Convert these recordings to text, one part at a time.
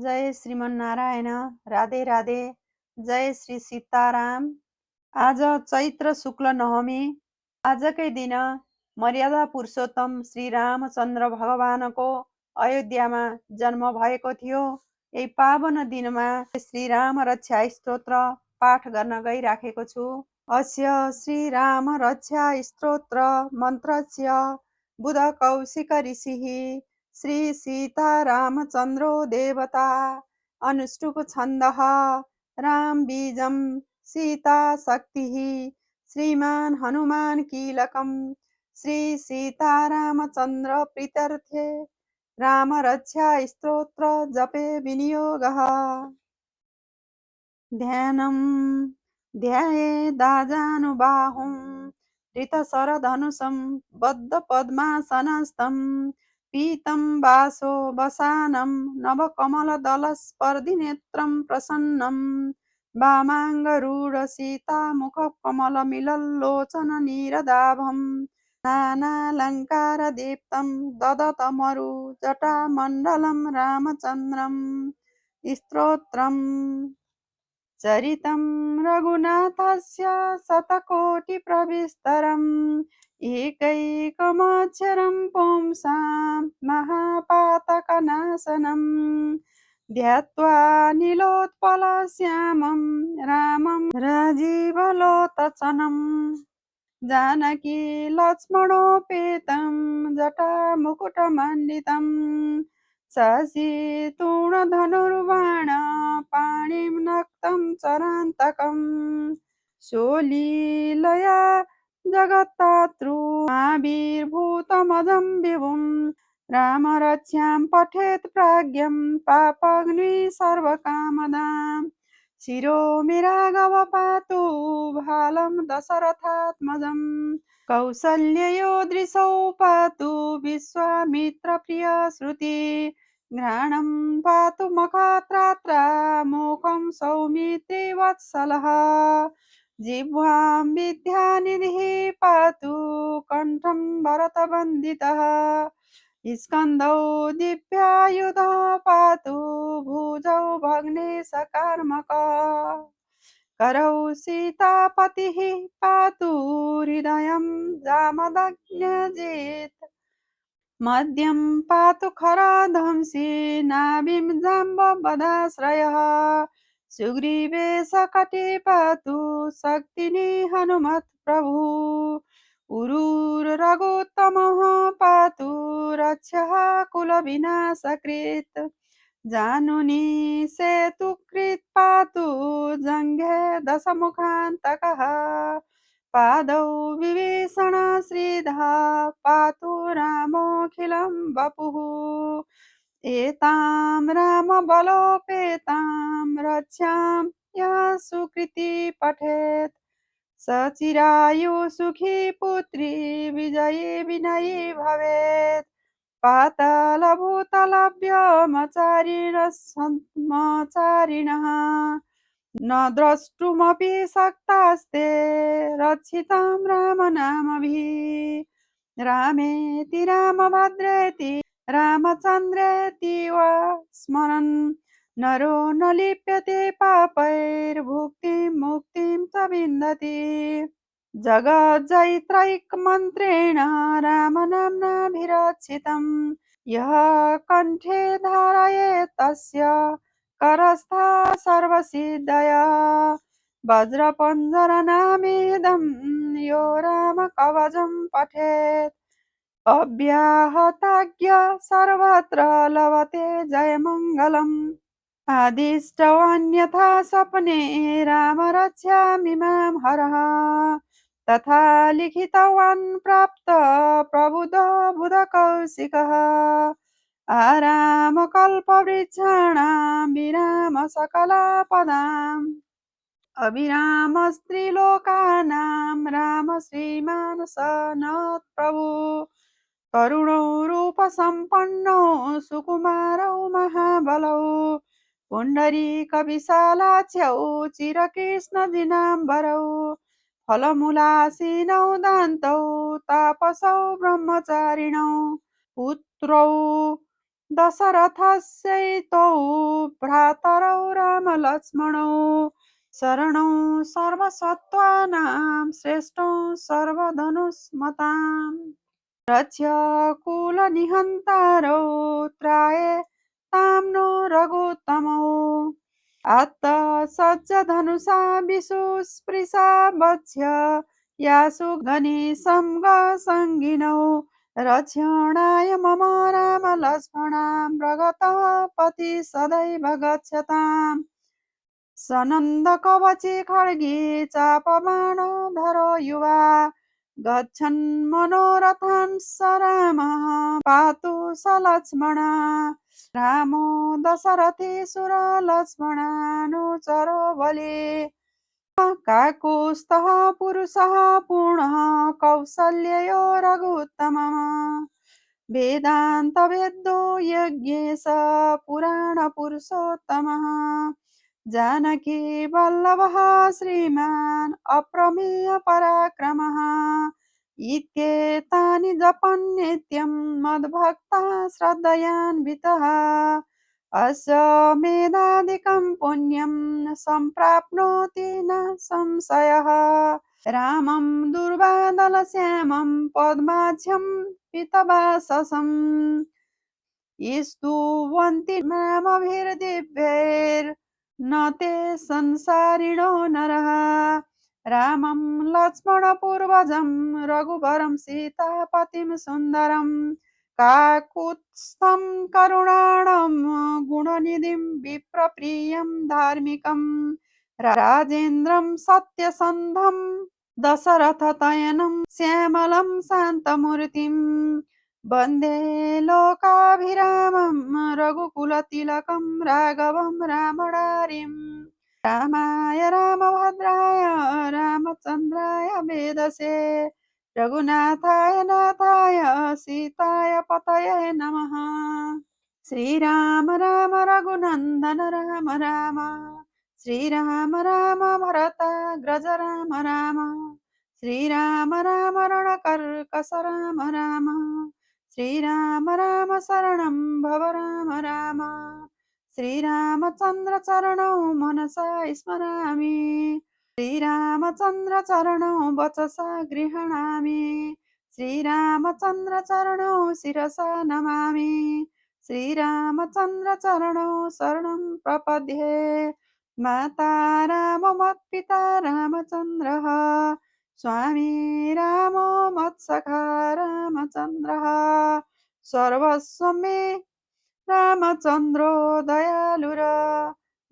जय श्रीमन्नारायण। राधे राधे। जय श्री सीताराम। आज चैत्र शुक्ल नवमी। आजकै दिन मर्यादा पुरुषोत्तम श्री रामचन्द्र भगवानको अयोध्यामा जन्म भएको थियो। यही पावन दिनमा श्री राम रक्षा स्तोत्र पाठ गर्न गइराखेको छु। अस्य श्री राम रक्षा स्तोत्र मन्त्रस्य बुध कौशिक ऋषिः श्री सीतारामचन्द्रो देवता। अनुष्टुप छन्दः राम बीजं सीता शक्तिः श्रीमान हनुमान कीलकम्। श्री सीतारामचन्द्र प्रीत्यर्थे राम रक्षा स्तोत्र जपे विनियोगः। ध्यानं ध्यायेदाजानुबाहुं धृतशरधनुषं बद्धपद्मासनस्थं पीतं वासो वसानं नवकमलदलस्पर्धिनेत्रं प्रसन्नं वामाङ्गरूढसीतामुखकमलमिलल्लोचननीरदाभं नानालङ्कारदीप्तं ददतमरुजटामण्डलं रामचन्द्रं स्तोत्रम्। चरितं रघुनाथस्य शतकोटिप्रविस्तरम् एकैकमक्षरं पुंसां महापातकनाशनं ध्यात्वा नीलोत्पलश्यामं रामं राजीवलोचनं जानकी लक्ष्मणोपेतं जटामुकुटमण्डितं शशितूणधनुर्बाण पाणिं नक्तं चरान्तकं शोलीलया जगत्तातृमाविर्भूतमजं विभुं रामरक्षां पठेत् प्राज्ञं पापग्नि सर्वकामदां शिरो मे राघव पातु भालं दशरथात्मजं कौसल्ययो दृशौ पातु विश्वामित्रप्रिया श्रुति घ्राणं पातु मखत्रात्रा मुखं सौमित्रिवत्सलः जिह्वां विद्यानिधिः पातु कण्ठं भरतवन्दितः स्कन्दौ दिव्यायुधः पातु भुजौ भग्नेशकर्मकः करौ सीतापतिः पातु हृदयं जामदग्न्यजित् मध्यं पातु खराध्वंसी नाभिं जाम्बवदाश्रयः सुग्रीवे सकटे पातु शक्तिनि हनुमत्प्रभुः उरुरघुत्तमः पातु रक्षः कुलविनाशकृत् जानुनी सेतुकृत् पातु जङ्घे दशमुखान्तकः पादौ विभीषण श्रीधः पातु रामोऽखिलं वपुः एतां रामबलोपेतां रक्षां यः सुकृती पठेत् स चिरायु सुखी पुत्री विजयी विनयी भवेत् पातालभूतलव्योमचारिणः न द्रष्टुमपि शक्तास्ते रक्षितं रामनामभिः रामेति रामभद्रेति रामचन्द्रेति वा स्मरन् नरो न लिप्यते पापैर्भुक्तिं मुक्तिं च विन्दति जगज्जयित्रैकमन्त्रेण रामनाम्नाभिरक्षितं यः कण्ठे धारयेत् तस्य करस्था सर्वसिद्धयः वज्रपञ्जरनामेदं यो रामकवचं पठेत् अव्याहताज्ञ सर्वत्र लभते जयमङ्गलम् आदिष्टवान्यथा स्वप्ने राम रक्षामि मां हरः तथा लिखितवान् प्राप्त प्रबुद्धो बुधकौशिकः आरामकल्पवृक्षाणां विराम सकलापदाम् अभिरामस्त्रिलोकानां राम श्रीमान् स नः प्रभु करुणो रूपसम्पन्नो सुकुमारौ महाबलौ पुण्डरीकविशालाख्यौ चिरकृष्णजिनाम्बरौ फलमूलासीनौ दान्तौ तापसौ ब्रह्मचारिणौ पुत्रौ दशरथस्यैतौ भ्रातरौ रामलक्ष्मणौ शरणौ सर्वसत्त्वानां श्रेष्ठौ सर्वधनुष्मताम् रक्ष्य कुलनिहन्तारौ त्रायेतां नो रघुत्तमौ आत्तसज्जधनुषा विशुस्पृशा वक्ष्य यासु घनिसङ्गसङ्गिनौ रक्षणाय मम रामलक्ष्मणां रगतः पति सदैव गच्छताम् सनन्दकवचे खड्गे चापबाणधरो युवा गच्छन् मनोरथान् स रामः पातु स लक्ष्मणा रामो दशरथे सुरलक्ष्मणानुचरो बले काकुत्स्थः पुरुषः पूर्णः कौसल्ययो रघुत्तमः वेदान्तवेद्यो यज्ञेश पुराणपुरुषोत्तमः जानकी वल्लभः श्रीमान् अप्रमेयपराक्रमः इत्येतानि जपन् नित्यं मद्भक्तः श्रद्धयान्वितः अस्य मेधादिकं पुण्यं सम्प्राप्नोति न संशयः रामं दुर्वादलश्यामं पद्माझ्यं पीतवाससं स्तुवन्ति नामभिर्दिव्यैर्न ते संसारिणो नरः रामं लक्ष्मणपूर्वजं रघुवरं सीतापतिं सुन्दरं काकुत्स्थं करुणाणं गुणनिधिं विप्रप्रियं धार्मिकं राजेन्द्रं सत्यसन्धं दशरथतयनं श्यामलं शान्तमूर्तिं वन्दे लोकाभिरामं रघुकुलतिलकं राघवं रामडारिं रामाय रामभद्राय रामचन्द्राय वेदसे रघुनाथाय नाथाय सीताय पतये नमः श्रीराम राम रघुनन्दन राम राम श्रीराम राम भरताग्रज राम राम श्रीराम राम रणकर्कश राम राम श्रीराम राम शरणं भव राम राम श्रीरामचन्द्र चरणौ मनसा स्मरामि श्रीरामचन्द्र चरणौ वचसा गृह्णामि श्रीरामचन्द्र चरणौ शिरसा नमामि श्रीरामचन्द्र चरणौ शरणं प्रपद्ये माता राममत्पिता रामचन्द्रः स्वामी रामो मत्सखा रामचन्द्रः सर्वस्व मे रामचन्द्रो दयालुर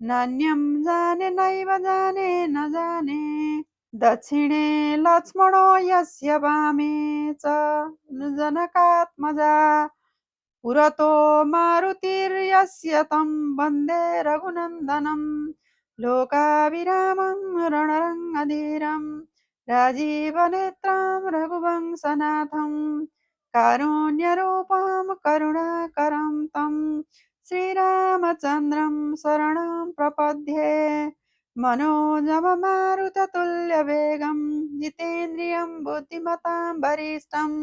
नान्यं जाने नैव जाने न जाने दक्षिणे लक्ष्मणो यस्य वामे च जनकात्मजा पुरतो मारुतिर्यस्य तं वन्दे रघुनन्दनं लोकाभिरामं रणरङ्गधीरं राजीवनेत्रं रघुवंशनाथं कारुण्यरूपं करुणाकरं तं श्रीरामचन्द्रं शरणं प्रपद्ये मनोजवमारुततुल्यवेगं जितेन्द्रियं बुद्धिमतां वरिष्ठं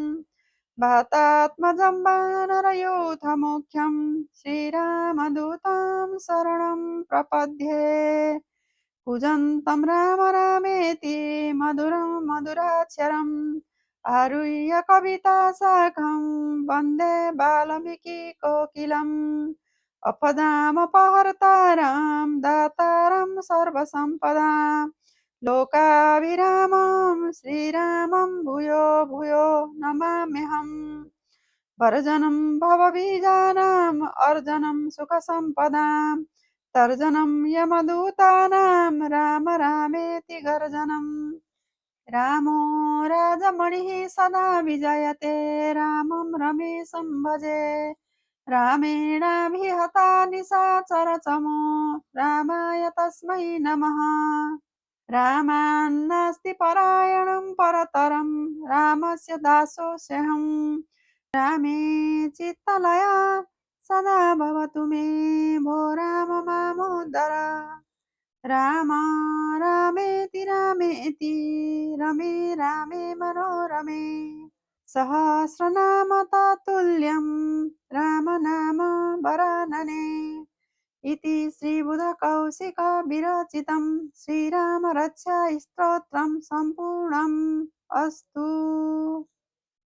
वातात्मजं वानरयूथमुख्यं श्रीरामदूतं शरणं प्रपद्ये कूजन्तं राम रामेति मधुरं मधुराक्षरम् आरुह्य कविताशाखं वन्दे वाल्मीकिकोकिलम् अपदामपहर्तारं दातारं सर्वसम्पदां लोकाभिरामं श्रीरामं भूयो भूयो नमाम्यहम् वर्जनं भवबीजानाम् अर्जनं सुखसम्पदां तर्जनं यमदूतानां राम रामेति गर्जनम् रामो राजमणिः सदा विजयते रामं रमेशं भजे रामेणाभिहता निशाचरचमो रामाय तस्मै नमः रामान्नास्ति परायणं परतरं रामस्य दासोऽस्म्यहम् रामे चित्तलया सदा भवतु मे भो राम मामोदर राम रामेति रामेति रमे रामे मनोरमे सहस्रनाम तत्तुल्यं रामनाम वरानने इति श्रीबुधकौशिकविरचितं श्रीरामरक्षास्तोत्रं सम्पूर्णम् अस्तु।